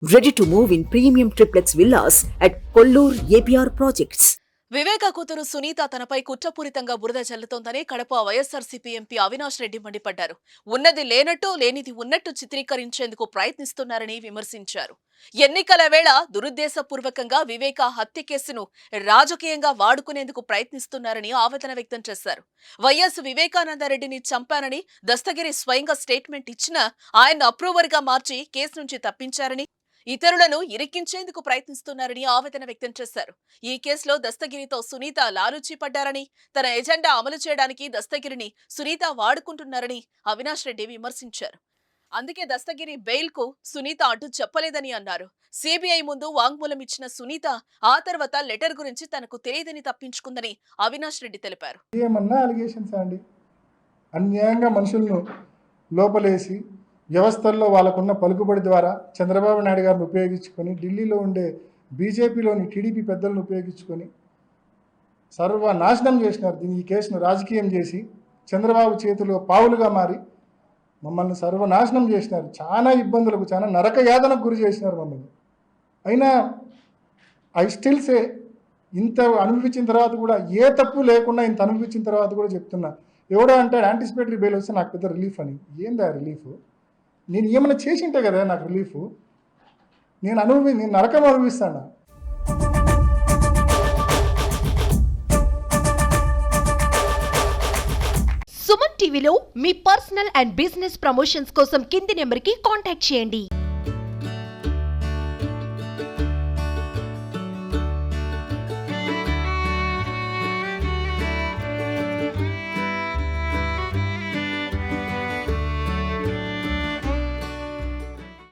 Ready to move in premium triplex villas at Kollur APR Projects. వివేక కూతురు సునీత తనపై కుట్రపూరితంగా బురద చల్లుతోందని కడప వైఎస్ఆర్సీపీ ఎంపీ అవినాష్ రెడ్డి మండిపడ్డారు. ఉన్నది లేనట్టు లేనిది ఉన్నట్టు చిత్రీకరించేందుకు ప్రయత్నిస్తున్నారని విమర్శించారు. ఎన్నికల వేళ దురుద్దేశపూర్వకంగా వివేక హత్య కేసును రాజకీయంగా వాడుకునేందుకు ప్రయత్నిస్తున్నారని ఆవేదన వ్యక్తం చేశారు. వైఎస్ వివేకానందరెడ్డిని చంపానని దస్తగిరి స్వయంగా స్టేట్మెంట్ ఇచ్చినా ఆయన అప్రూవర్గా మార్చి కేసు నుంచి తప్పించారని, ఇతరులను ఇరికించేందుకు ప్రయత్నిస్తున్నారని ఆవేదన వ్యక్తం చేశారు. ఈ కేసులో దస్తగిరితో సునీత లాలూచీ పడ్డారని, తన ఎజెండా అమలు చేయడానికి దస్తగిరిని సునీత వాడుకుంటున్నారని అవినాష్ రెడ్డి విమర్శించారు. అందుకే దస్తగిరి బెయిల్ కు సునీత అడ్డు చెప్పలేదని అన్నారు. సిబిఐ ముందు వాంగ్మూలం ఇచ్చిన సునీత ఆ తర్వాత లెటర్ గురించి తనకు తెలియదని తప్పించుకుందని అవినాష్ రెడ్డి తెలిపారు. అన్యాయంగా మనుషులను లోపలేసి వ్యవస్థల్లో వాళ్ళకున్న పలుకుబడి ద్వారా చంద్రబాబు నాయుడు గారిని ఉపయోగించుకొని ఢిల్లీలో ఉండే బీజేపీలోని టీడీపీ పెద్దలను ఉపయోగించుకొని సర్వనాశనం చేసినారు. ఈ కేసును రాజకీయం చేసి చంద్రబాబు చేతిలో పావులుగా మారి మమ్మల్ని సర్వనాశనం చేసినారు. చాలా ఇబ్బందులకు, చాలా నరక యాతనకు గురి చేసినారు మమ్మల్ని. అయినా ఐ స్టిల్ సే, ఇంత అనుభవించిన తర్వాత కూడా, ఏ తప్పు లేకుండా ఇంత అనుభవించిన తర్వాత కూడా చెప్తున్నా, ఎవడో అంటాడు యాంటిసిపేటరీ బెయిల్ వస్తే నాకు పెద్ద రిలీఫ్ అని. ఏందా రిలీఫ్? నేను ఏమైనా చేసింటే కదా నాకు రిలీఫ్. నేను నరకం అనుభవిస్తాను. సుమన్ టీవీలో మీ పర్సనల్ అండ్ బిజినెస్ ప్రమోషన్స్ కోసం కింది నెంబర్కి కాంటాక్ట్ చేయండి.